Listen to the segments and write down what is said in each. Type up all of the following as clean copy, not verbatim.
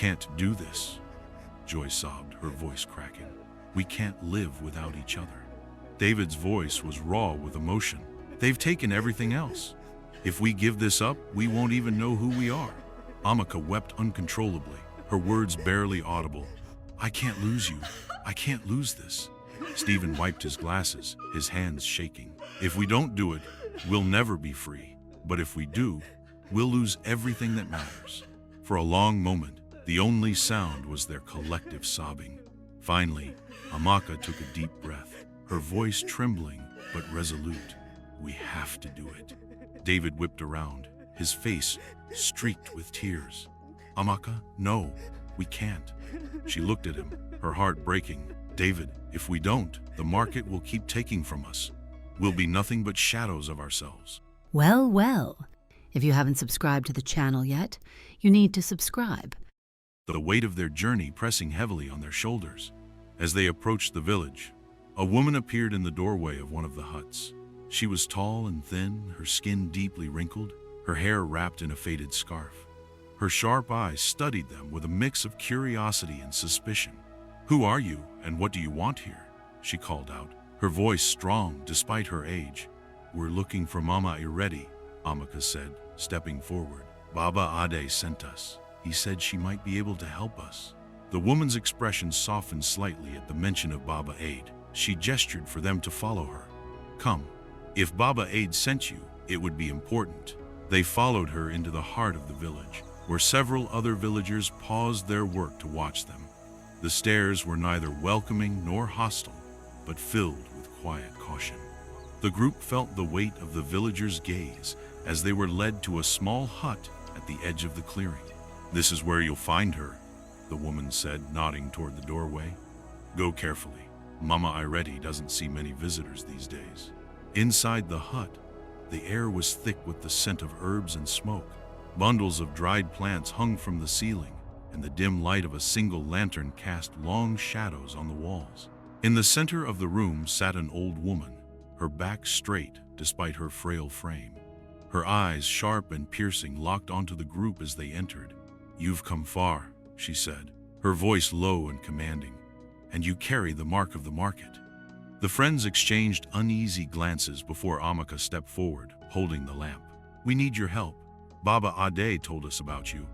can't do this, Joy sobbed, her voice cracking. We can't live without each other. David's voice was raw with emotion. They've taken everything else. If we give this up, we won't even know who we are. Amaka wept uncontrollably, her words barely audible. I can't lose you. I can't lose this. Stephen wiped his glasses, his hands shaking. If we don't do it, we'll never be free. But if we do, we'll lose everything that matters. For a long moment, the only sound was their collective sobbing. Finally, Amaka took a deep breath, her voice trembling but resolute. We have to do it. David whipped around, his face streaked with tears. Amaka, no, we can't. She looked at him, her heart breaking. David, if we don't, the market will keep taking from us. We'll be nothing but shadows of ourselves. Well, well. If you haven't subscribed to the channel yet, you need to subscribe. The weight of their journey pressing heavily on their shoulders. As they approached the village, a woman appeared in the doorway of one of the huts. She was tall and thin, her skin deeply wrinkled, her hair wrapped in a faded scarf. Her sharp eyes studied them with a mix of curiosity and suspicion. Who are you, and what do you want here? She called out, her voice strong despite her age. We're looking for Mama Ireti, Amaka said, stepping forward. Baba Ade sent us. He said she might be able to help us. The woman's expression softened slightly at the mention of Baba Ade. She gestured for them to follow her. Come. If Baba Ade sent you, it would be important. They followed her into the heart of the village, where several other villagers paused their work to watch them. The stairs were neither welcoming nor hostile, but filled with quiet caution. The group felt the weight of the villagers' gaze as they were led to a small hut at the edge of the clearing. This is where you'll find her, the woman said, nodding toward the doorway. Go carefully. Mama Ireti doesn't see many visitors these days. Inside the hut, the air was thick with the scent of herbs and smoke. Bundles of dried plants hung from the ceiling, and the dim light of a single lantern cast long shadows on the walls. In the center of the room sat an old woman, her back straight despite her frail frame. Her eyes, sharp and piercing, locked onto the group as they entered. You've come far, she said, her voice low and commanding, and you carry the mark of the market. The friends exchanged uneasy glances before Amaka stepped forward, holding the lamp. We need your help. Baba Ade told us about you.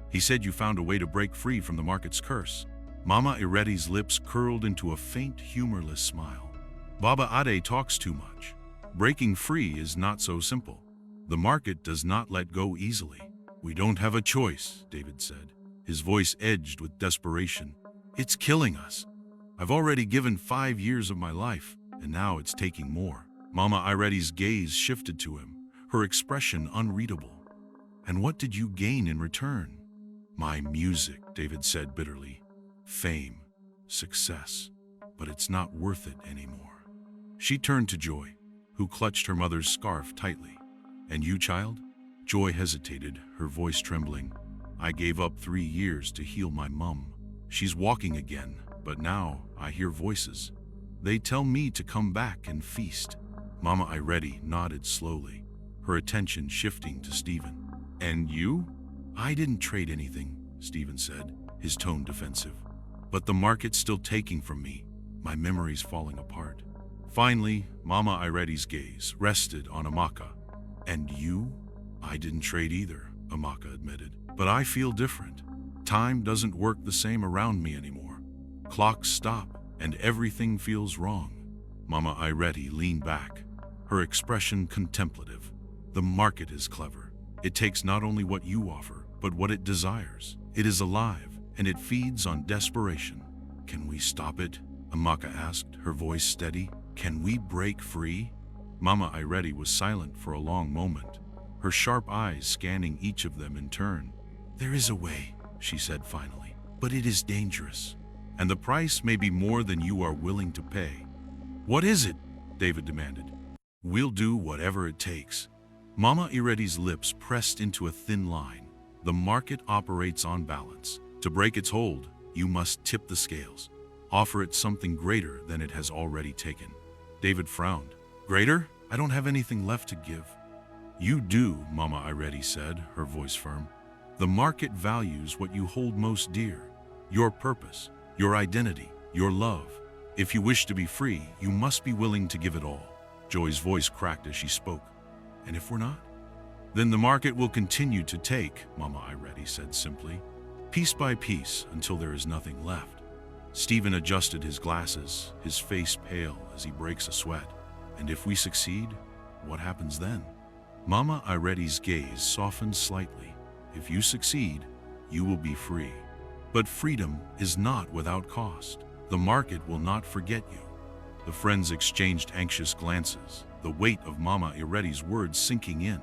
He said you found a way to break free from the market's curse. Mama Ireti's lips curled into a faint, humorless smile. Baba Ade talks too much. Breaking free is not so simple. The market does not let go easily. We don't have a choice, David said, his voice edged with desperation. It's killing us. I've already given 5 years of my life, and now it's taking more. Mama Ireti's gaze shifted to him, her expression unreadable. And what did you gain in return? My music, David said bitterly. Fame, success, but it's not worth it anymore. She turned to Joy, who clutched her mother's scarf tightly. And you, child? Joy hesitated, her voice trembling. I gave up 3 years to heal my mum. She's walking again, but now I hear voices. They tell me to come back and feast. Mama Ireti nodded slowly, her attention shifting to Stephen. And you? I didn't trade anything, Stephen said, his tone defensive. But the market's still taking from me. My memory's falling apart. Finally, Mama Ireti's gaze rested on Amaka. And you? I didn't trade either, Amaka admitted. But I feel different. Time doesn't work the same around me anymore. Clocks stop, and everything feels wrong. Mama Ireti leaned back, her expression contemplative. The market is clever. It takes not only what you offer, but what it desires. It is alive, and it feeds on desperation. Can we stop it? Amaka asked, her voice steady. Can we break free? Mama Ireti was silent for a long moment, her sharp eyes scanning each of them in turn. There is a way, she said finally, but it is dangerous, and the price may be more than you are willing to pay. What is it? David demanded. We'll do whatever it takes. Mama Ireti's lips pressed into a thin line. The market operates on balance. To break its hold, you must tip the scales. Offer it something greater than it has already taken. David frowned. Greater? I don't have anything left to give. You do, Mama Ireti said, her voice firm. The market values what you hold most dear, your purpose, your identity, your love. If you wish to be free, you must be willing to give it all. Joy's voice cracked as she spoke. And if we're not? Then the market will continue to take, Mama Ireti said simply, piece by piece until there is nothing left. Stephen adjusted his glasses, his face pale as he breaks a sweat. And if we succeed, what happens then? Mama Ireti's gaze softened slightly. If you succeed, you will be free. But freedom is not without cost. The market will not forget you. The friends exchanged anxious glances, the weight of Mama Ireti's words sinking in.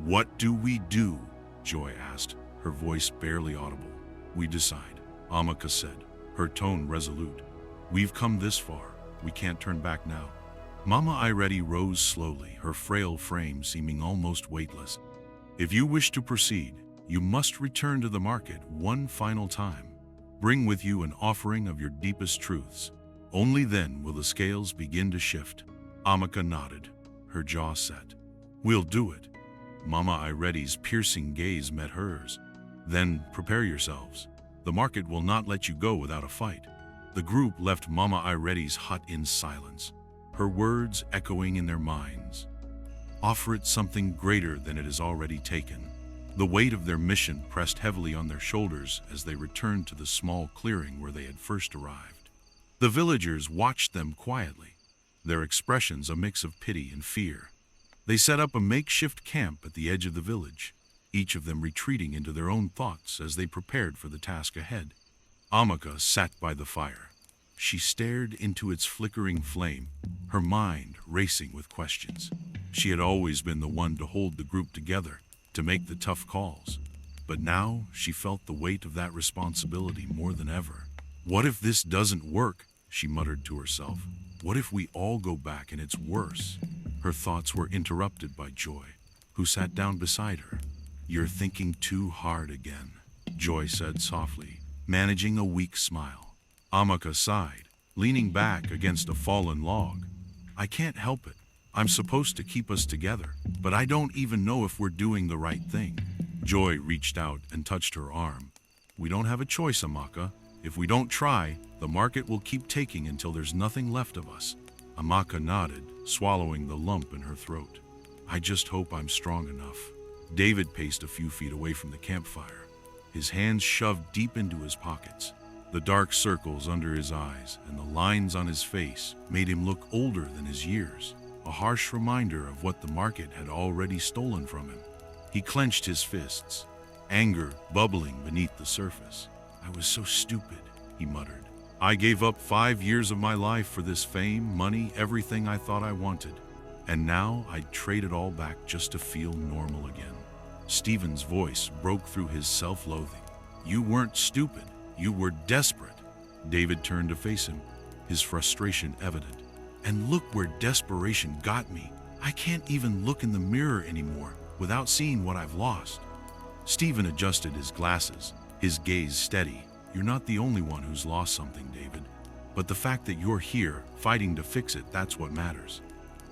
What do we do? Joy asked, her voice barely audible. We decide, Amaka said, her tone resolute. We've come this far. We can't turn back now. Mama Ireti rose slowly, her frail frame seeming almost weightless. If you wish to proceed, you must return to the market one final time. Bring with you an offering of your deepest truths. Only then will the scales begin to shift. Amaka nodded, her jaw set. We'll do it. Mama Ireti's piercing gaze met hers. Then prepare yourselves. The market will not let you go without a fight. The group left Mama Ireti's hut in silence, her words echoing in their minds. Offer it something greater than it has already taken. The weight of their mission pressed heavily on their shoulders as they returned to the small clearing where they had first arrived. The villagers watched them quietly, their expressions a mix of pity and fear. They set up a makeshift camp at the edge of the village, each of them retreating into their own thoughts as they prepared for the task ahead. Amaka sat by the fire. She stared into its flickering flame, her mind racing with questions. She had always been the one to hold the group together, to make the tough calls. But now she felt the weight of that responsibility more than ever. What if this doesn't work? She muttered to herself. What if we all go back and it's worse? Her thoughts were interrupted by Joy, who sat down beside her. You're thinking too hard again, Joy said softly, managing a weak smile. Amaka sighed, leaning back against a fallen log. I can't help it. I'm supposed to keep us together, but I don't even know if we're doing the right thing. Joy reached out and touched her arm. We don't have a choice, Amaka. If we don't try, the market will keep taking until there's nothing left of us. Amaka nodded, swallowing the lump in her throat. I just hope I'm strong enough. David paced a few feet away from the campfire, his hands shoved deep into his pockets. The dark circles under his eyes and the lines on his face made him look older than his years, a harsh reminder of what the market had already stolen from him. He clenched his fists, anger bubbling beneath the surface. I was so stupid, he muttered. I gave up 5 years of my life for this fame, money, everything I thought I wanted. And now I'd trade it all back just to feel normal again. Stephen's voice broke through his self-loathing. You weren't stupid. You were desperate. David turned to face him, his frustration evident. And look where desperation got me. I can't even look in the mirror anymore without seeing what I've lost. Stephen adjusted his glasses, his gaze steady. You're not the only one who's lost something, David. But the fact that you're here, fighting to fix it, that's what matters.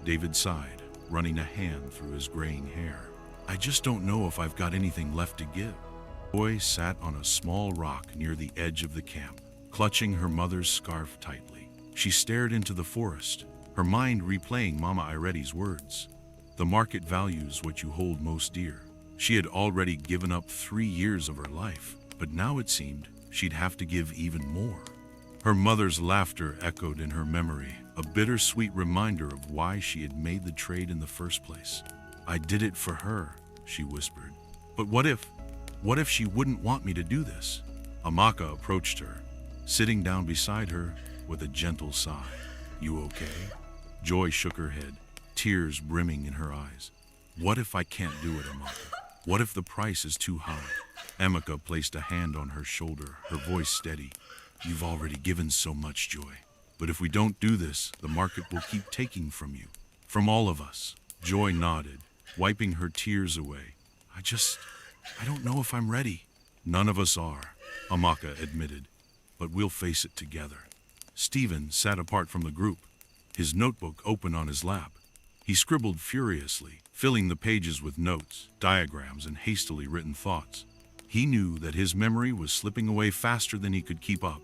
David sighed, running a hand through his graying hair. I just don't know if I've got anything left to give. Joy sat on a small rock near the edge of the camp, clutching her mother's scarf tightly. She stared into the forest, her mind replaying Mama Ireti's words. The market values what you hold most dear. She had already given up 3 years of her life, but now it seemed she'd have to give even more. Her mother's laughter echoed in her memory, a bittersweet reminder of why she had made the trade in the first place. I did it for her, she whispered. But what if she wouldn't want me to do this? Amaka approached her, sitting down beside her with a gentle sigh. You okay? Joy shook her head, tears brimming in her eyes. What if I can't do it, Amaka? What if the price is too high? Amaka placed a hand on her shoulder, her voice steady. You've already given so much, Joy. But if we don't do this, the market will keep taking from you. From all of us. Joy nodded, wiping her tears away. I don't know if I'm ready. None of us are, Amaka admitted. But we'll face it together. Stephen sat apart from the group, his notebook open on his lap. He scribbled furiously, filling the pages with notes, diagrams, and hastily written thoughts. He knew that his memory was slipping away faster than he could keep up,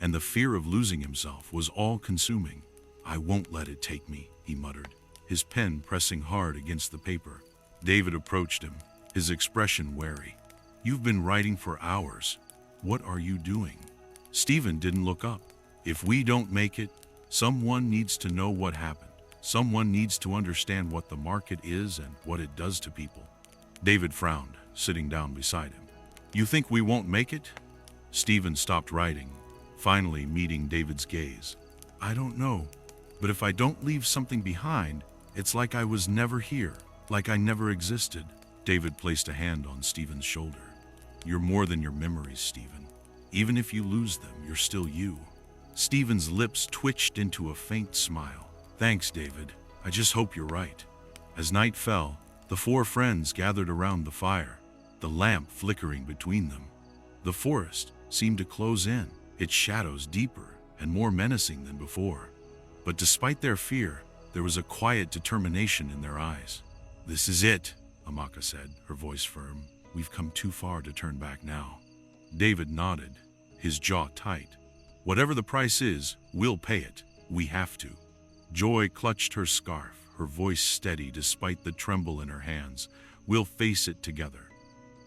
and the fear of losing himself was all-consuming. "I won't let it take me," he muttered, his pen pressing hard against the paper. David approached him, his expression wary. "You've been writing for hours. What are you doing?" Stephen didn't look up. "If we don't make it, someone needs to know what happened. Someone needs to understand what the market is and what it does to people." David frowned, sitting down beside him. "You think we won't make it?" Stephen stopped writing, finally meeting David's gaze. "I don't know, but if I don't leave something behind, it's like I was never here, like I never existed." David placed a hand on Stephen's shoulder. "You're more than your memories, Stephen. Even if you lose them, you're still you." Stephen's lips twitched into a faint smile. "Thanks, David. I just hope you're right." As night fell, the four friends gathered around the fire, the lamp flickering between them. The forest seemed to close in, its shadows deeper and more menacing than before. But despite their fear, there was a quiet determination in their eyes. "This is it," Amaka said, her voice firm. "We've come too far to turn back now." David nodded, his jaw tight. "Whatever the price is, we'll pay it. We have to." Joy clutched her scarf, her voice steady despite the tremble in her hands. "We'll face it together."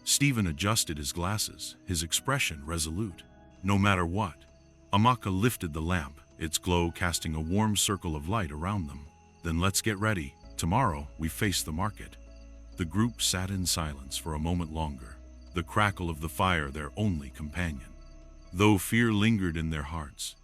Stephen adjusted his glasses, his expression resolute. "No matter what." Amaka lifted the lamp, its glow casting a warm circle of light around them. "Then let's get ready. Tomorrow, we face the market." The group sat in silence for a moment longer, the crackle of the fire their only companion. Though fear lingered in their hearts,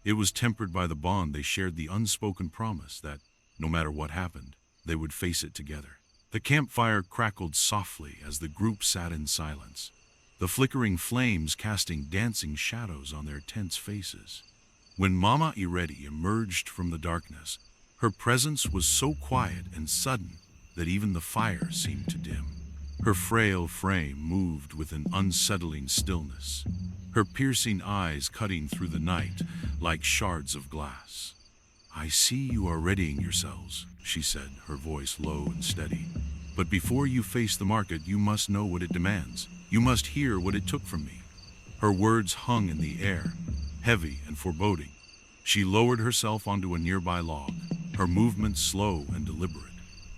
it was tempered by the bond they shared, the unspoken promise that, no matter what happened, they would face it together. The campfire crackled softly as the group sat in silence, the flickering flames casting dancing shadows on their tense faces. When Mama Ireti emerged from the darkness, her presence was so quiet and sudden that even the fire seemed to dim. Her frail frame moved with an unsettling stillness, her piercing eyes cutting through the night like shards of glass. "I see you are readying yourselves," she said, her voice low and steady. "But before you face the market, you must know what it demands. You must hear what it took from me." Her words hung in the air, heavy and foreboding. She lowered herself onto a nearby log, her movements slow and deliberate.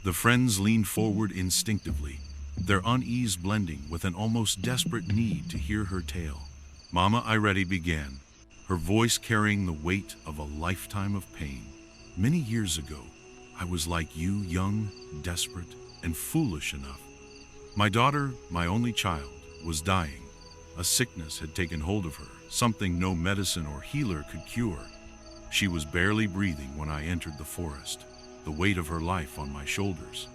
The friends leaned forward instinctively, their unease blending with an almost desperate need to hear her tale. Mama Ireti began, her voice carrying the weight of a lifetime of pain. "Many years ago, I was like you, young, desperate, and foolish enough. My daughter, my only child, was dying. A sickness had taken hold of her, something no medicine or healer could cure. She was barely breathing when I entered the forest, the weight of her life on my shoulders."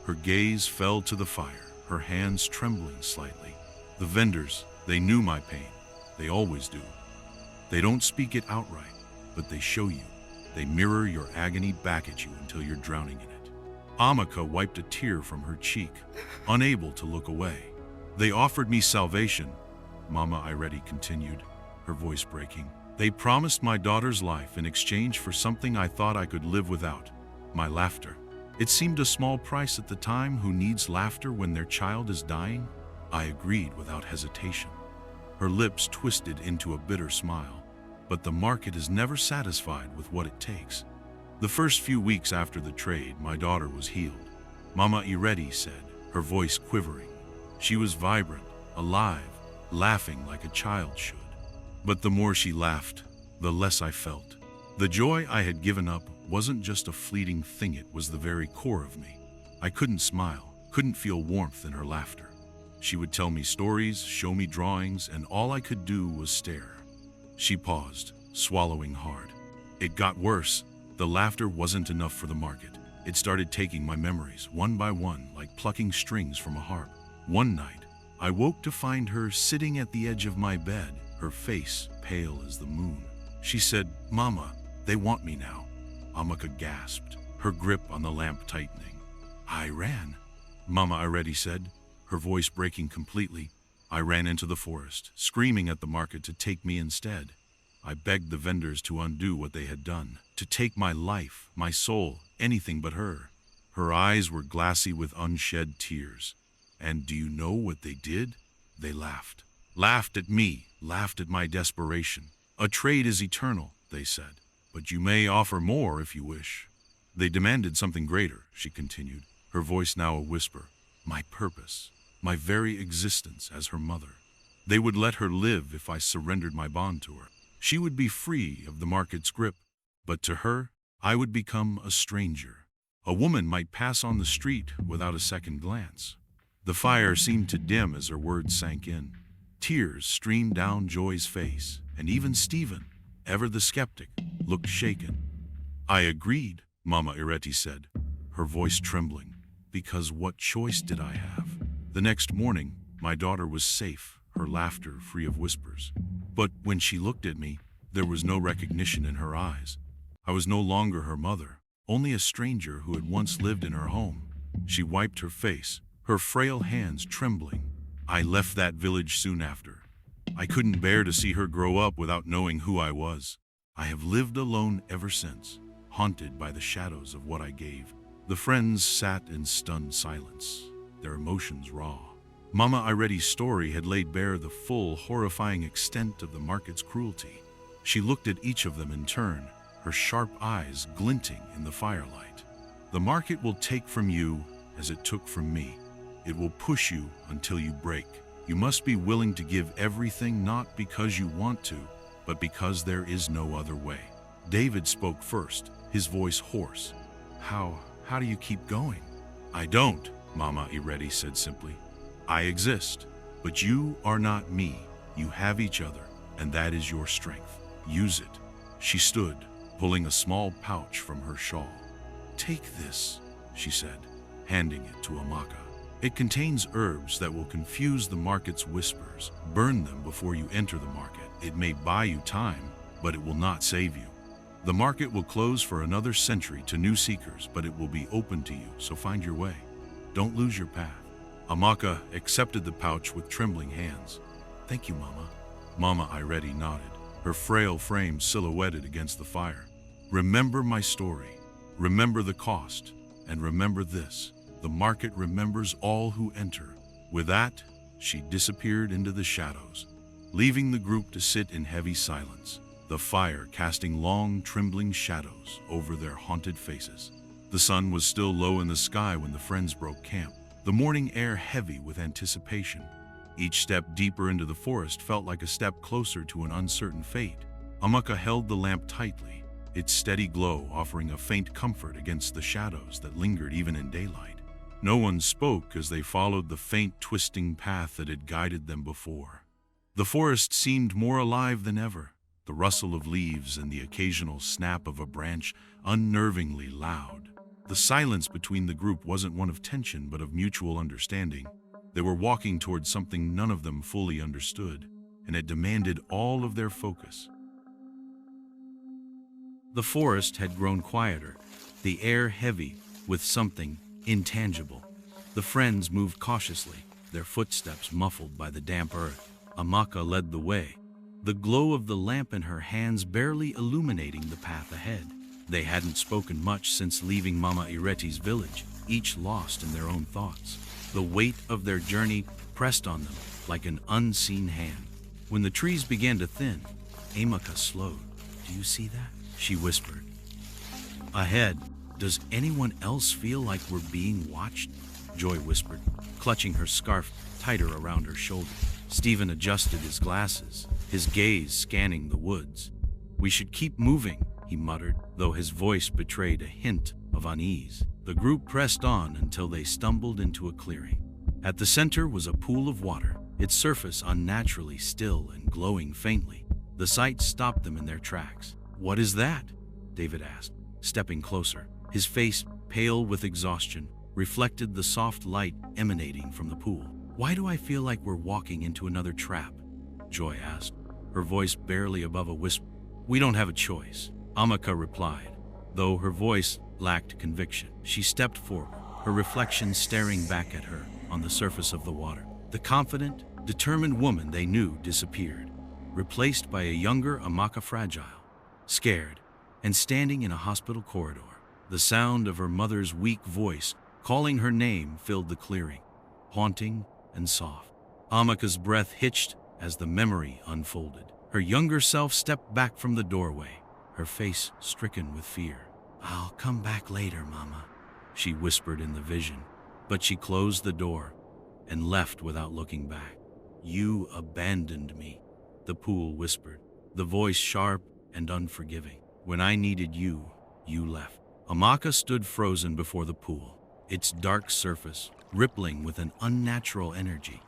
Her gaze fell to the fire, her hands trembling slightly. "The vendors, they knew my pain. They always do. They don't speak it outright, but they show you. They mirror your agony back at you until you're drowning in it." Amaka wiped a tear from her cheek, unable to look away. "They offered me salvation," Mama Ireti continued, her voice breaking. "They promised my daughter's life in exchange for something I thought I could live without, my laughter. It seemed a small price at the time. Who needs laughter when their child is dying?" I agreed without hesitation. Her lips twisted into a bitter smile. "But the market is never satisfied with what it takes." The first few weeks after the trade, my daughter was healed, Mama Ireti said, her voice quivering. She was vibrant, alive, laughing like a child should. But the more she laughed, the less I felt. The joy I had given up wasn't just a fleeting thing, it was the very core of me. I couldn't smile, couldn't feel warmth in her laughter. She would tell me stories, show me drawings, and all I could do was stare. She paused, swallowing hard. It got worse. The laughter wasn't enough for the market. It started taking my memories, one by one, like plucking strings from a harp. One night, I woke to find her sitting at the edge of my bed, her face pale as the moon. She said, "Mama, they want me now." Amaka gasped, her grip on the lamp tightening. "I ran," Mama Ireti said, her voice breaking completely. "I ran into the forest, screaming at the market to take me instead. I begged the vendors to undo what they had done, to take my life, my soul, anything but her." Her eyes were glassy with unshed tears. "And do you know what they did? They laughed. Laughed at me, laughed at my desperation. A trade is eternal, they said, but you may offer more if you wish. They demanded something greater, she continued, her voice now a whisper. My purpose, my very existence as her mother. They would let her live if I surrendered my bond to her. She would be free of the market's grip, but to her, I would become a stranger. A woman might pass on the street without a second glance. The fire seemed to dim as her words sank in. Tears streamed down Joy's face, and even Stephen, ever the skeptic, looked shaken. I agreed, Mama Ireti said, her voice trembling, because what choice did I have? The next morning, my daughter was safe, her laughter free of whispers. But when she looked at me, there was no recognition in her eyes. I was no longer her mother, only a stranger who had once lived in her home. She wiped her face, her frail hands trembling. I left that village soon after. I couldn't bear to see her grow up without knowing who I was. I have lived alone ever since, haunted by the shadows of what I gave. The friends sat in stunned silence, their emotions raw. Mama Ireti's story had laid bare the full, horrifying extent of the market's cruelty. She looked at each of them in turn, her sharp eyes glinting in the firelight. The market will take from you as it took from me. It will push you until you break. You must be willing to give everything, not because you want to, but because there is no other way. David spoke first, his voice hoarse. How do you keep going? I don't, Mama Ireti said simply. I exist, but you are not me. You have each other, and that is your strength. Use it. She stood, pulling a small pouch from her shawl. Take this, she said, handing it to Amaka. It contains herbs that will confuse the market's whispers. Burn them before you enter the market. It may buy you time, but it will not save you. The market will close for another century to new seekers, but it will be open to you, so find your way. Don't lose your path. Amaka accepted the pouch with trembling hands. Thank you, Mama. Mama Ireti nodded, her frail frame silhouetted against the fire. Remember my story. Remember the cost. And remember this. The market remembers all who enter. With that, she disappeared into the shadows, leaving the group to sit in heavy silence, the fire casting long, trembling shadows over their haunted faces. The sun was still low in the sky when the friends broke camp, the morning air heavy with anticipation. Each step deeper into the forest felt like a step closer to an uncertain fate. Amaka held the lamp tightly, its steady glow offering a faint comfort against the shadows that lingered even in daylight. No one spoke as they followed the faint, twisting path that had guided them before. The forest seemed more alive than ever, the rustle of leaves and the occasional snap of a branch unnervingly loud. The silence between the group wasn't one of tension but of mutual understanding. They were walking towards something none of them fully understood, and it demanded all of their focus. The forest had grown quieter, the air heavy with something intangible. The friends moved cautiously, their footsteps muffled by the damp earth. Amaka led the way, the glow of the lamp in her hands barely illuminating the path ahead. They hadn't spoken much since leaving Mama Ireti's village, each lost in their own thoughts. The weight of their journey pressed on them like an unseen hand. When the trees began to thin, Amaka slowed. "Do you see that?" she whispered. "Ahead. Does anyone else feel like we're being watched?" Joy whispered, clutching her scarf tighter around her shoulder. Stephen adjusted his glasses, his gaze scanning the woods. "We should keep moving," he muttered, though his voice betrayed a hint of unease. The group pressed on until they stumbled into a clearing. At the center was a pool of water, its surface unnaturally still and glowing faintly. The sight stopped them in their tracks. "What is that?" David asked, stepping closer. His face, pale with exhaustion, reflected the soft light emanating from the pool. "Why do I feel like we're walking into another trap?" Joy asked, her voice barely above a whisper. "We don't have a choice," Amaka replied, though her voice lacked conviction. She stepped forward, her reflection staring back at her on the surface of the water. The confident, determined woman they knew disappeared, replaced by a younger Amaka, fragile, scared, and standing in a hospital corridor. The sound of her mother's weak voice calling her name filled the clearing, haunting and soft. Amaka's breath hitched as the memory unfolded. Her younger self stepped back from the doorway, her face stricken with fear. "I'll come back later, Mama," she whispered in the vision, but she closed the door and left without looking back. "You abandoned me," the pool whispered, the voice sharp and unforgiving. "When I needed you, you left." Amaka stood frozen before the pool, its dark surface rippling with an unnatural energy.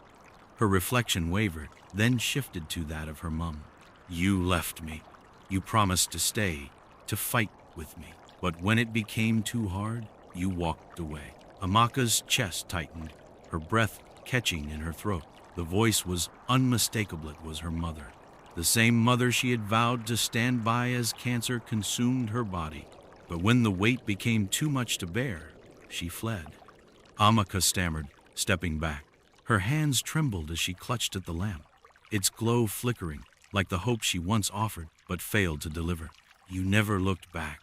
Her reflection wavered, then shifted to that of her mum. "You left me. You promised to stay, to fight with me. But when it became too hard, you walked away." Amaka's chest tightened, her breath catching in her throat. The voice was unmistakable. It was her mother. The same mother she had vowed to stand by as cancer consumed her body. But when the weight became too much to bear, she fled. Amaka stammered, stepping back. Her hands trembled as she clutched at the lamp, its glow flickering, like the hope she once offered but failed to deliver. "You never looked back,"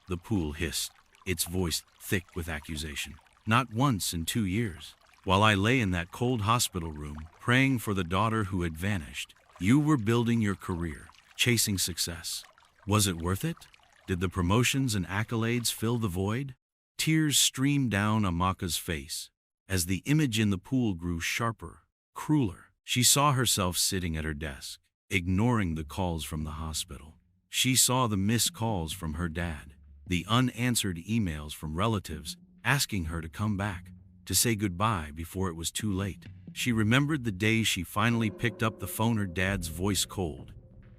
the pool hissed, its voice thick with accusation. "Not once in 2 years. While I lay in that cold hospital room, praying for the daughter who had vanished, you were building your career, chasing success. Was it worth it? Did the promotions and accolades fill the void?" Tears streamed down Amaka's face. As the image in the pool grew sharper, crueler, she saw herself sitting at her desk, ignoring the calls from the hospital. She saw the missed calls from her dad, the unanswered emails from relatives asking her to come back, to say goodbye before it was too late. She remembered the day she finally picked up the phone, her dad's voice cold,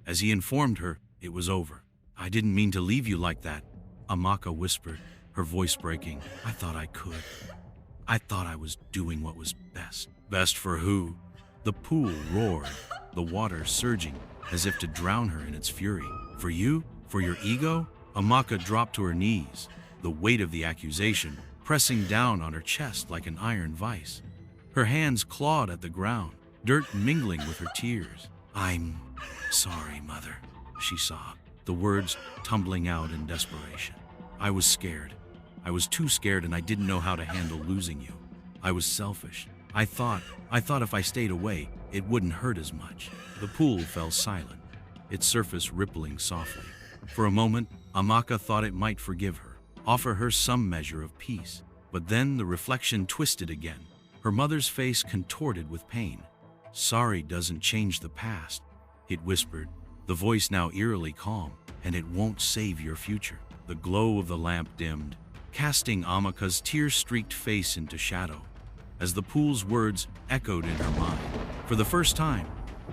as he informed her it was over. "I didn't mean to leave you like that," Amaka whispered, her voice breaking. "I thought I could. I thought I was doing what was best." "Best for who?" The pool roared, the water surging as if to drown her in its fury. "For you? For your ego?" Amaka dropped to her knees, the weight of the accusation pressing down on her chest like an iron vice. Her hands clawed at the ground, dirt mingling with her tears. "I'm sorry, Mother," she sobbed, the words tumbling out in desperation. "I was scared. I was too scared, and I didn't know how to handle losing you. I was selfish. I thought if I stayed away, it wouldn't hurt as much." The pool fell silent, its surface rippling softly. For a moment, Amaka thought it might forgive her, offer her some measure of peace. But then the reflection twisted again, her mother's face contorted with pain. "Sorry doesn't change the past," it whispered, the voice now eerily calm, "and it won't save your future." The glow of the lamp dimmed, casting Amaka's tear-streaked face into shadow, as the pool's words echoed in her mind. For the first time,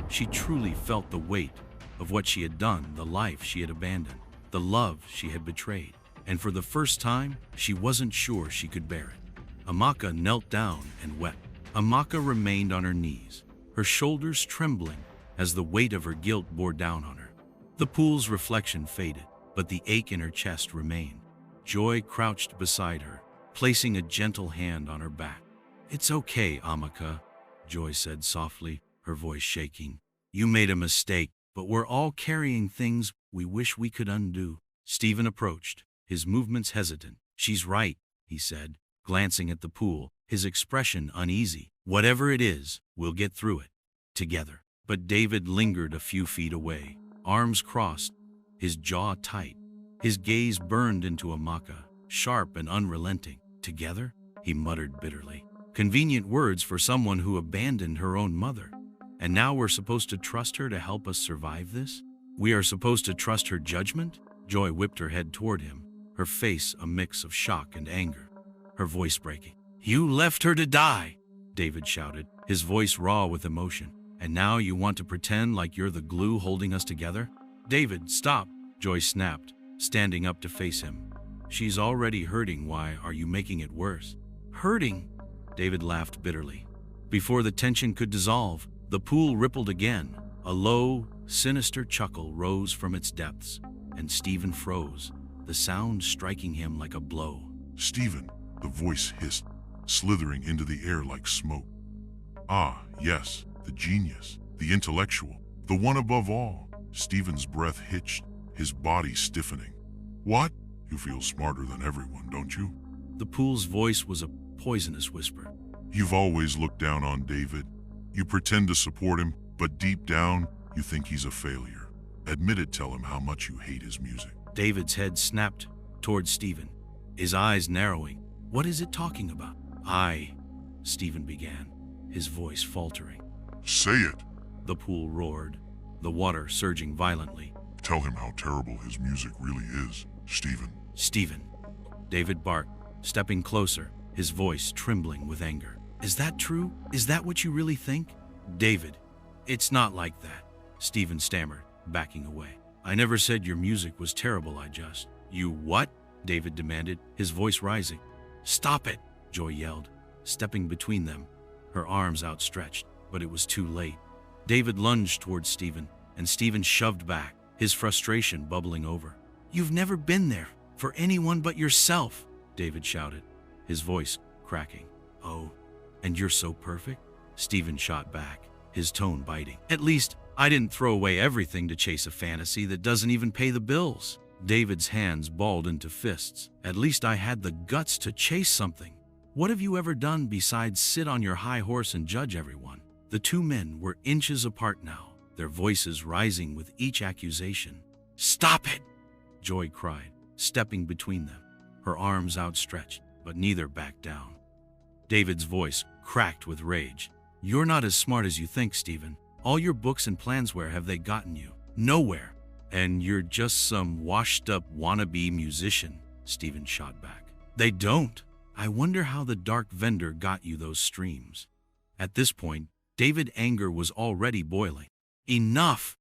she truly felt the weight of what she had done, the life she had abandoned, the love she had betrayed. And for the first time, she wasn't sure she could bear it. Amaka knelt down and wept. Amaka remained on her knees, her shoulders trembling as the weight of her guilt bore down on her. The pool's reflection faded, but the ache in her chest remained. Joy crouched beside her, placing a gentle hand on her back. "It's okay, Amaka," Joy said softly, her voice shaking. "You made a mistake, but we're all carrying things we wish we could undo." Stephen approached, his movements hesitant. "She's right," he said, glancing at the pool, his expression uneasy. "Whatever it is, we'll get through it, together." But David lingered a few feet away, arms crossed, his jaw tight. His gaze burned into Amaka, sharp and unrelenting. "Together?" he muttered bitterly. Convenient words for someone who abandoned her own mother. "And now we're supposed to trust her to help us survive this? We are supposed to trust her judgment?" Joy whipped her head toward him, her face a mix of shock and anger, her voice breaking. "You left her to die," David shouted, his voice raw with emotion. "And now you want to pretend like you're the glue holding us together?" "David, stop," Joy snapped, standing up to face him. "She's already hurting. Why are you making it worse?" "Hurting?" David laughed bitterly. Before the tension could dissolve, the pool rippled again. A low, sinister chuckle rose from its depths, and Stephen froze, the sound striking him like a blow. "Stephen," the voice hissed, slithering into the air like smoke. "Ah, yes, the genius, the intellectual, the one above all." Stephen's breath hitched, his body stiffening. "What? You feel smarter than everyone, don't you?" The pool's voice was a poisonous whisper. "You've always looked down on David. You pretend to support him, but deep down, you think he's a failure. Admit it, tell him how much you hate his music. David's head snapped towards Stephen, his eyes narrowing. What is it talking about? Stephen began, his voice faltering. Say it. The pool roared, the water surging violently. Tell him how terrible his music really is, Stephen. Stephen, David barked, stepping closer, his voice trembling with anger. Is that true? Is that what you really think? David, it's not like that, Stephen stammered, backing away. I never said your music was terrible, You what? David demanded, his voice rising. Stop it, Joy yelled, stepping between them, her arms outstretched, but it was too late. David lunged towards Stephen, and Stephen shoved back, his frustration bubbling over. You've never been there for anyone but yourself, David shouted, his voice cracking. Oh, and you're so perfect? Stephen shot back, his tone biting. At least, I didn't throw away everything to chase a fantasy that doesn't even pay the bills. David's hands balled into fists. At least I had the guts to chase something. What have you ever done besides sit on your high horse and judge everyone? The two men were inches apart now, their voices rising with each accusation. Stop it! Joy cried, stepping between them, her arms outstretched, but neither backed down. David's voice cracked with rage. You're not as smart as you think, Stephen. All your books and plans, where have they gotten you? Nowhere. And you're just some washed-up wannabe musician, Stephen shot back. They don't. I wonder how the dark vendor got you those streams. At this point, David's anger was already boiling. Enough!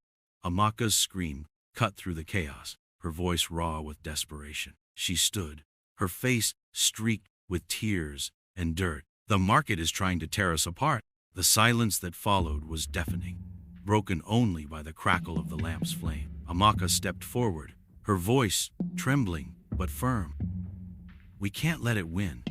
Amaka's scream cut through the chaos, her voice raw with desperation. She stood, her face streaked with tears and dirt. The market is trying to tear us apart. The silence that followed was deafening, broken only by the crackle of the lamp's flame. Amaka stepped forward, her voice trembling but firm. We can't let it win.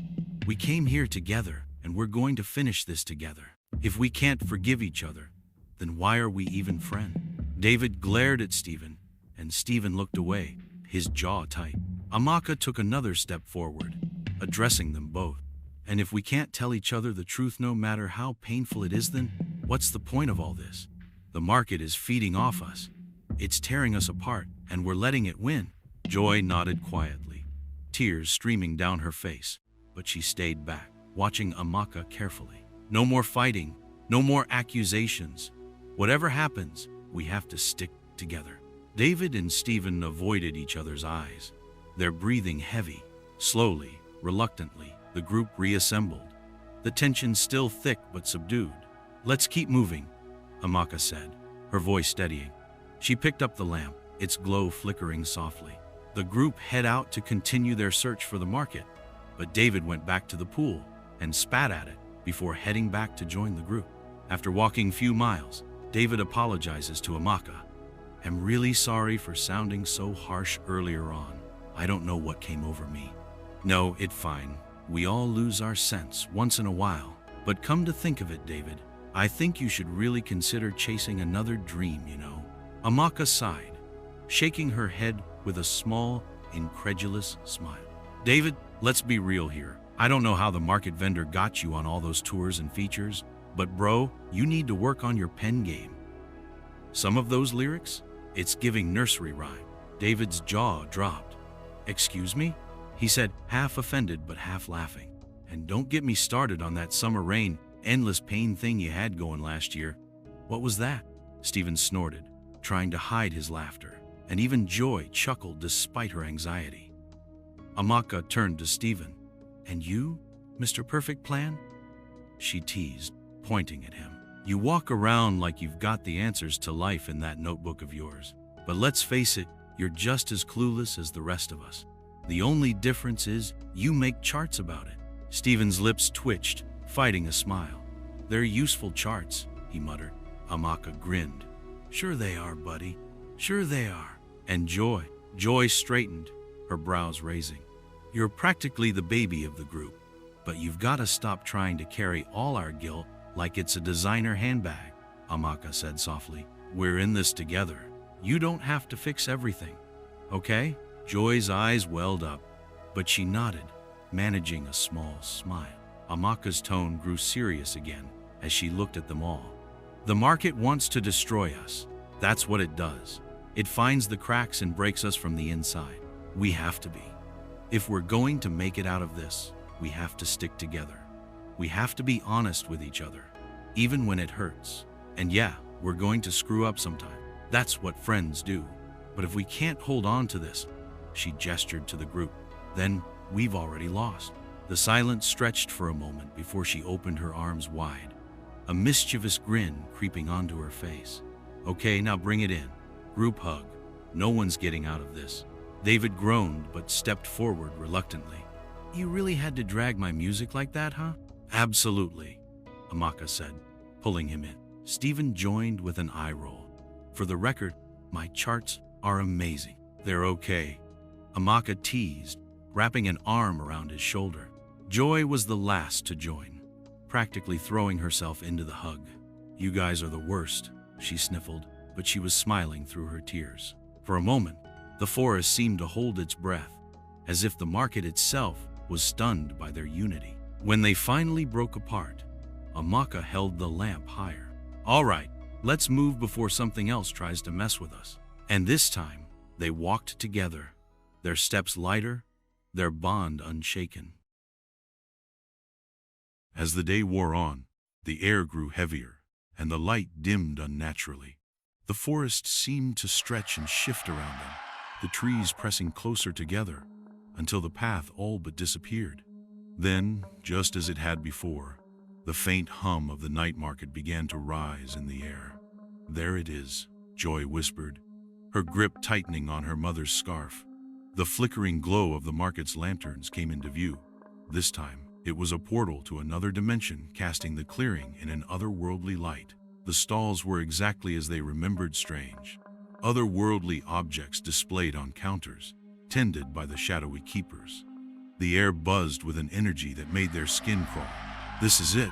We came here together, and we're going to finish this together. If we can't forgive each other, then why are we even friends? David glared at Stephen, and Stephen looked away, his jaw tight. Amaka took another step forward, addressing them both. And if we can't tell each other the truth no matter how painful it is, then what's the point of all this? The market is feeding off us. It's tearing us apart, and we're letting it win. Joy nodded quietly, tears streaming down her face, but she stayed back, watching Amaka carefully. No more fighting, no more accusations. Whatever happens, we have to stick together. David and Stephen avoided each other's eyes, their breathing heavy. Slowly, reluctantly, the group reassembled, the tension still thick but subdued. Let's keep moving, Amaka said, her voice steadying. She picked up the lamp, its glow flickering softly. The group head out to continue their search for the market, but David went back to the pool and spat at it before heading back to join the group. After walking few miles, David apologizes to Amaka. I'm really sorry for sounding so harsh earlier on. I don't know what came over me. No, it's fine. We all lose our sense once in a while. But come to think of it, David, I think you should really consider chasing another dream, Amaka sighed, shaking her head with a small, incredulous smile. David, let's be real here. I don't know how the market vendor got you on all those tours and features, but bro, you need to work on your pen game. Some of those lyrics, it's giving nursery rhyme. David's jaw dropped. Excuse me? He said, half offended but half laughing. And don't get me started on that summer rain, endless pain thing you had going last year. What was that? Stephen snorted, trying to hide his laughter, and even Joy chuckled despite her anxiety. Amaka turned to Stephen. And you, Mr. Perfect Plan? She teased, pointing at him. You walk around like you've got the answers to life in that notebook of yours. But let's face it, you're just as clueless as the rest of us. The only difference is you make charts about it. Stephen's lips twitched, fighting a smile. They're useful charts, he muttered. Amaka grinned. Sure they are, buddy. Sure they are. And Joy straightened, her brows raising. You're practically the baby of the group, but you've got to stop trying to carry all our guilt like it's a designer handbag, Amaka said softly. We're in this together. You don't have to fix everything, okay? Joy's eyes welled up, but she nodded, managing a small smile. Amaka's tone grew serious again as she looked at them all. The market wants to destroy us. That's what it does. It finds the cracks and breaks us from the inside. We have to be. If we're going to make it out of this, we have to stick together. We have to be honest with each other, even when it hurts. And yeah, we're going to screw up sometime. That's what friends do. But if we can't hold on to this, she gestured to the group, then we've already lost. The silence stretched for a moment before she opened her arms wide, a mischievous grin creeping onto her face. Okay, now bring it in. Group hug. No one's getting out of this. David groaned but stepped forward reluctantly. You really had to drag my music like that, huh? Absolutely, Amaka said, pulling him in. Stephen joined with an eye roll. For the record, my charts are amazing. They're okay, Amaka teased, wrapping an arm around his shoulder. Joy was the last to join, practically throwing herself into the hug. You guys are the worst, she sniffled, but she was smiling through her tears. For a moment, the forest seemed to hold its breath, as if the market itself was stunned by their unity. When they finally broke apart, Amaka held the lamp higher. All right, let's move before something else tries to mess with us. And this time, they walked together, their steps lighter, their bond unshaken. As the day wore on, the air grew heavier, and the light dimmed unnaturally. The forest seemed to stretch and shift around them, the trees pressing closer together until the path all but disappeared. Then, just as it had before, the faint hum of the night market began to rise in the air. There it is, Joy whispered, her grip tightening on her mother's scarf. The flickering glow of the market's lanterns came into view. This time, it was a portal to another dimension, casting the clearing in an otherworldly light. The stalls were exactly as they remembered, strange. Otherworldly objects displayed on counters, tended by the shadowy keepers. The air buzzed with an energy that made their skin crawl. This is it,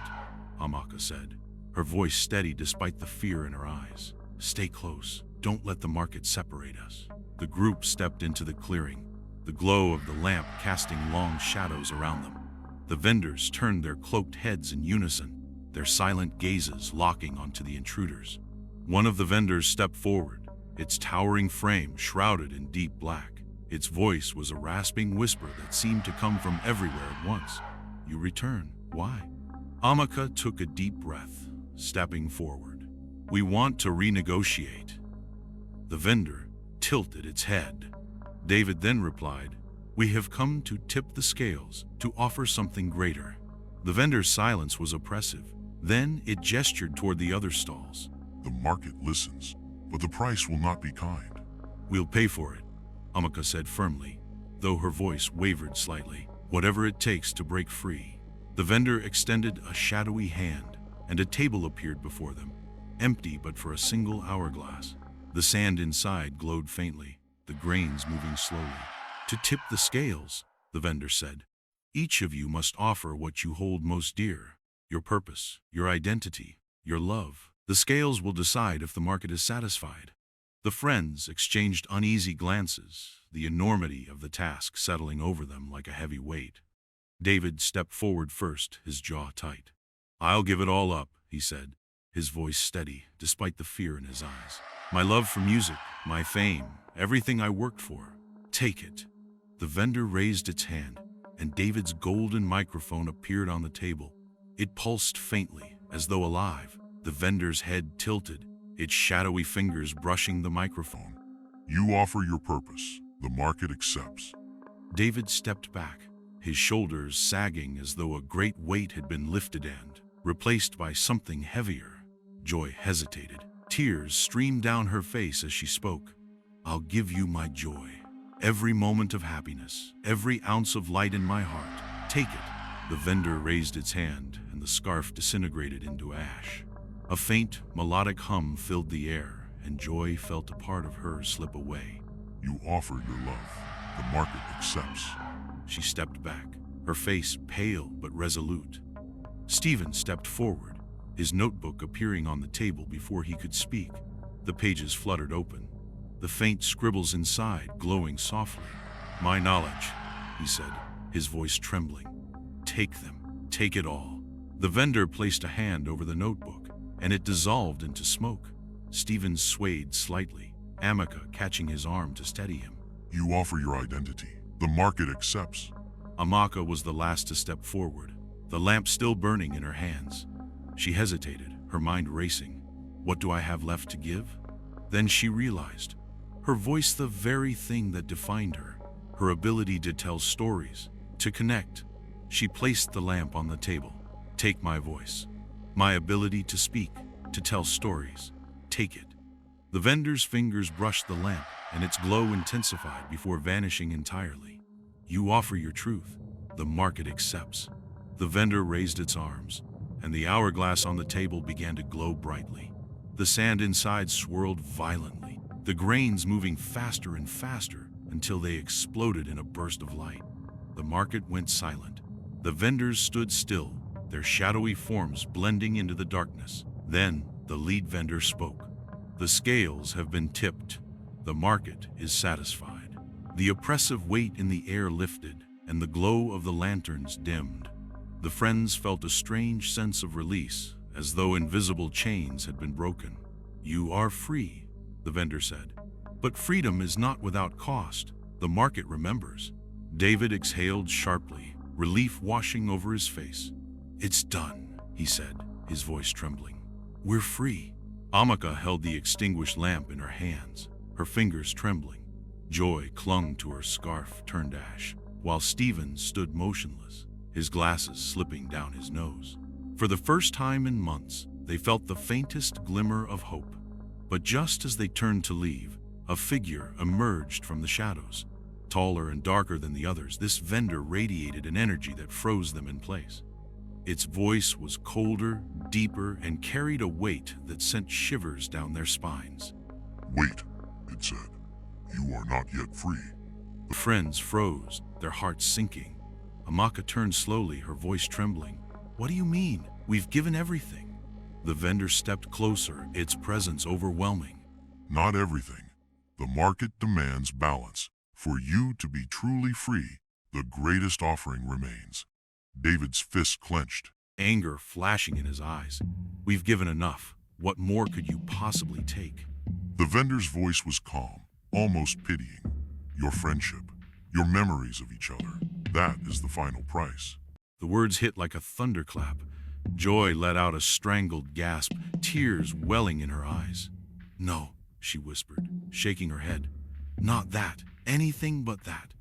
Amaka said, her voice steady despite the fear in her eyes. Stay close. Don't let the market separate us. The group stepped into the clearing, the glow of the lamp casting long shadows around them. The vendors turned their cloaked heads in unison, their silent gazes locking onto the intruders. One of the vendors stepped forward, its towering frame shrouded in deep black. Its voice was a rasping whisper that seemed to come from everywhere at once. You return. Why? Amaka took a deep breath, stepping forward. We want to renegotiate. The vendor tilted its head. David then replied, we have come to tip the scales, to offer something greater. The vendor's silence was oppressive. Then it gestured toward the other stalls. The market listens, but the price will not be kind. We'll pay for it, Amaka said firmly, though her voice wavered slightly. Whatever it takes to break free. The vendor extended a shadowy hand, and a table appeared before them, empty but for a single hourglass. The sand inside glowed faintly, the grains moving slowly. To tip the scales, the vendor said, each of you must offer what you hold most dear, your purpose, your identity, your love. The scales will decide if the market is satisfied. The friends exchanged uneasy glances, the enormity of the task settling over them like a heavy weight. David stepped forward first, his jaw tight. I'll give it all up, he said, his voice steady despite the fear in his eyes. My love for music, my fame, everything I worked for. Take it. The vendor raised its hand, and David's golden microphone appeared on the table. It pulsed faintly, as though alive. The vendor's head tilted, its shadowy fingers brushing the microphone. You offer your purpose. The market accepts. David stepped back, his shoulders sagging as though a great weight had been lifted and replaced by something heavier. Joy hesitated. Tears streamed down her face as she spoke. I'll give you my joy. Every moment of happiness, every ounce of light in my heart. Take it. The vendor raised its hand, and the scarf disintegrated into ash. A faint, melodic hum filled the air, and Joy felt a part of her slip away. You offer your love. The market accepts. She stepped back, her face pale but resolute. Stephen stepped forward, his notebook appearing on the table before he could speak. The pages fluttered open, the faint scribbles inside glowing softly. My knowledge, he said, his voice trembling. Take them. Take it all. The vendor placed a hand over the notebook, and it dissolved into smoke. Stephen swayed slightly, Amaka catching his arm to steady him. You offer your identity. The market accepts. Amaka was the last to step forward, the lamp still burning in her hands. She hesitated, her mind racing. What do I have left to give? Then she realized, her voice the very thing that defined her, her ability to tell stories, to connect. She placed the lamp on the table. Take my voice, my ability to speak, to tell stories. Take it. The vendor's fingers brushed the lamp, and its glow intensified before vanishing entirely. You offer your truth. The market accepts. The vendor raised its arms, and the hourglass on the table began to glow brightly. The sand inside swirled violently, the grains moving faster and faster until they exploded in a burst of light. The market went silent. The vendors stood still, their shadowy forms blending into the darkness. Then the lead vendor spoke. The scales have been tipped. The market is satisfied. The oppressive weight in the air lifted, and the glow of the lanterns dimmed. The friends felt a strange sense of release, as though invisible chains had been broken. You are free, the vendor said. But freedom is not without cost. The market remembers. David exhaled sharply, relief washing over his face. It's done, he said, his voice trembling. We're free. Amaka held the extinguished lamp in her hands, her fingers trembling. Joy clung to her scarf turned ash, while Stephen stood motionless, his glasses slipping down his nose. For the first time in months, they felt the faintest glimmer of hope. But just as they turned to leave, a figure emerged from the shadows. Taller and darker than the others, this vendor radiated an energy that froze them in place. Its voice was colder, deeper, and carried a weight that sent shivers down their spines. Wait, it said. You are not yet free. The friends froze, their hearts sinking. Amaka turned slowly, her voice trembling. What do you mean? We've given everything. The vendor stepped closer, its presence overwhelming. Not everything. The market demands balance. For you to be truly free, the greatest offering remains. David's fist clenched. Anger flashing in his eyes. We've given enough. What more could you possibly take? The vendor's voice was calm, almost pitying. Your friendship, your memories of each other, that is the final price. The words hit like a thunderclap. Joy let out a strangled gasp, tears welling in her eyes. No, she whispered, shaking her head. Not that. Anything but that.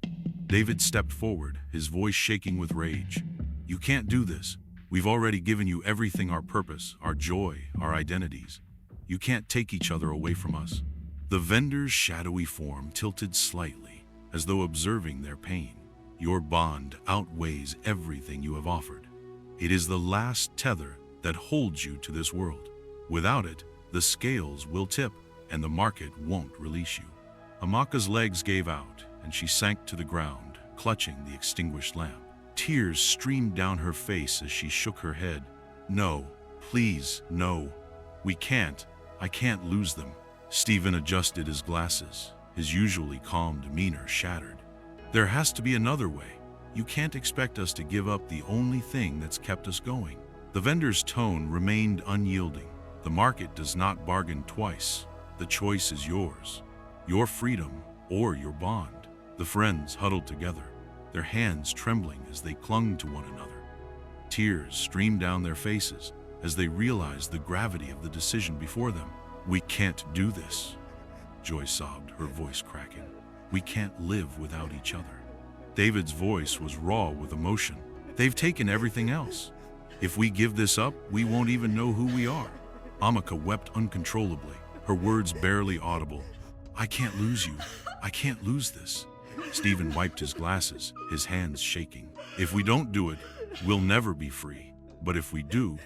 David stepped forward, his voice shaking with rage. You can't do this. We've already given you everything, our purpose, our joy, our identities. You can't take each other away from us. The vendor's shadowy form tilted slightly, as though observing their pain. Your bond outweighs everything you have offered. It is the last tether that holds you to this world. Without it, the scales will tip, and the market won't release you. Amaka's legs gave out, and she sank to the ground, clutching the extinguished lamp. Tears streamed down her face as she shook her head. No, please, no. We can't. I can't lose them. Stephen adjusted his glasses, his usually calm demeanor shattered. There has to be another way. You can't expect us to give up the only thing that's kept us going. The vendor's tone remained unyielding. The market does not bargain twice. The choice is yours. Your freedom or your bond. The friends huddled together, their hands trembling as they clung to one another. Tears streamed down their faces as they realized the gravity of the decision before them. We can't do this, Joy sobbed, her voice cracking. We can't live without each other. David's voice was raw with emotion. They've taken everything else. If we give this up, we won't even know who we are. Amaka wept uncontrollably, her words barely audible. I can't lose you. I can't lose this. Stephen wiped his glasses, his hands shaking. If we don't do it, we'll never be free. But if we do,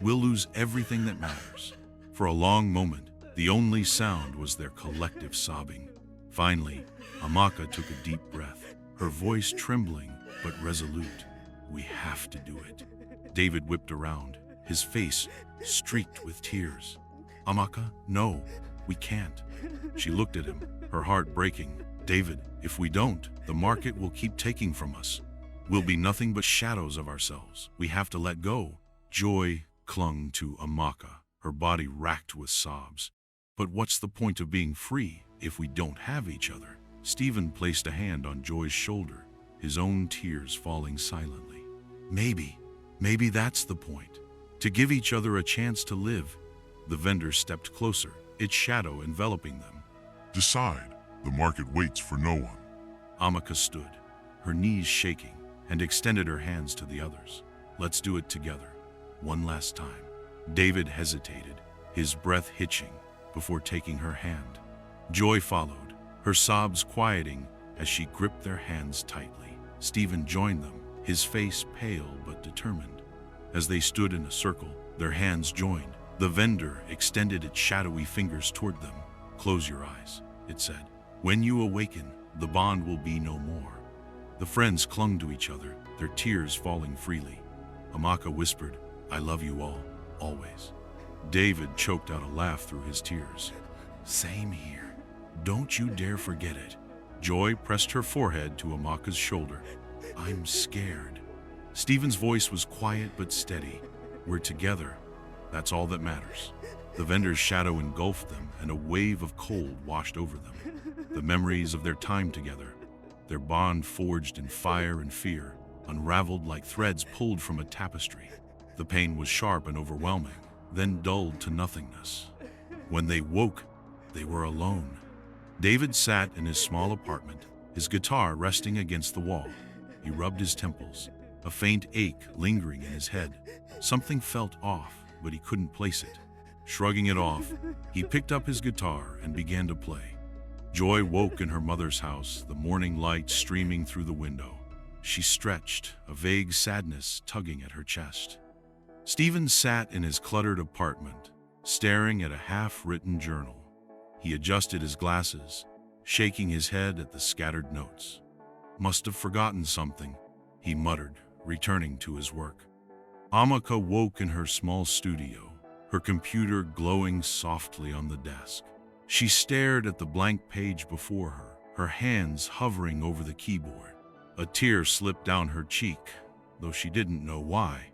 we'll lose everything that matters. For a long moment, the only sound was their collective sobbing. Finally, Amaka took a deep breath, her voice trembling but resolute. We have to do it. David whipped around, his face streaked with tears. Amaka, no, we can't. She looked at him, her heart breaking. David, if we don't, the market will keep taking from us. We'll be nothing but shadows of ourselves. We have to let go. Joy clung to Amaka, her body racked with sobs. But what's the point of being free if we don't have each other? Stephen placed a hand on Joy's shoulder, his own tears falling silently. Maybe that's the point. To give each other a chance to live. The vendor stepped closer, its shadow enveloping them. Decide. The market waits for no one. Amaka stood, her knees shaking, and extended her hands to the others. Let's do it together. One last time. David hesitated, his breath hitching, before taking her hand. Joy followed, her sobs quieting as she gripped their hands tightly. Stephen joined them, his face pale but determined. As they stood in a circle, their hands joined. The vendor extended its shadowy fingers toward them. Close your eyes, it said. When you awaken, the bond will be no more. The friends clung to each other, their tears falling freely. Amaka whispered, I love you all, always. David choked out a laugh through his tears. Same here. Don't you dare forget it. Joy pressed her forehead to Amaka's shoulder. I'm scared. Stephen's voice was quiet but steady. We're together. That's all that matters. The vendor's shadow engulfed them, and a wave of cold washed over them. The memories of their time together, their bond forged in fire and fear, unraveled like threads pulled from a tapestry. The pain was sharp and overwhelming, then dulled to nothingness. When they woke, they were alone. David sat in his small apartment, his guitar resting against the wall. He rubbed his temples, a faint ache lingering in his head. Something felt off, but he couldn't place it. Shrugging it off, he picked up his guitar and began to play. Joy woke in her mother's house, the morning light streaming through the window. She stretched, a vague sadness tugging at her chest. Stephen sat in his cluttered apartment, staring at a half-written journal. He adjusted his glasses, shaking his head at the scattered notes. Must have forgotten something, he muttered, returning to his work. Amaka woke in her small studio, her computer glowing softly on the desk. She stared at the blank page before her, her hands hovering over the keyboard. A tear slipped down her cheek, though she didn't know why.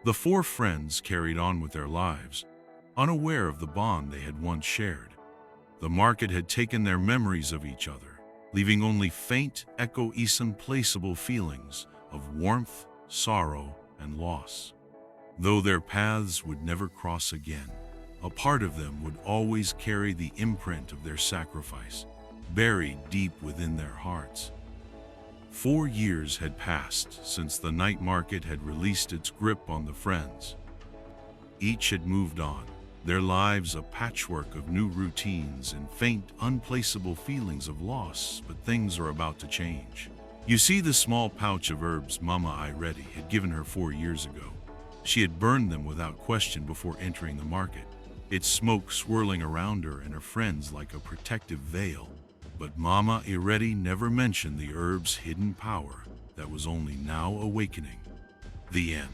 The four friends carried on with their lives, unaware of the bond they had once shared. The market had taken their memories of each other, leaving only faint, echo-placeable feelings of warmth, sorrow, and loss. Though their paths would never cross again, a part of them would always carry the imprint of their sacrifice, buried deep within their hearts. 4 years had passed since the night market had released its grip on the friends. Each had moved on, their lives a patchwork of new routines and faint, unplaceable feelings of loss, but things are about to change. You see the small pouch of herbs Mama Ireti had given her 4 years ago. She had burned them without question before entering the market, its smoke swirling around her and her friends like a protective veil. But Mama Ireti never mentioned the herb's hidden power that was only now awakening. The end.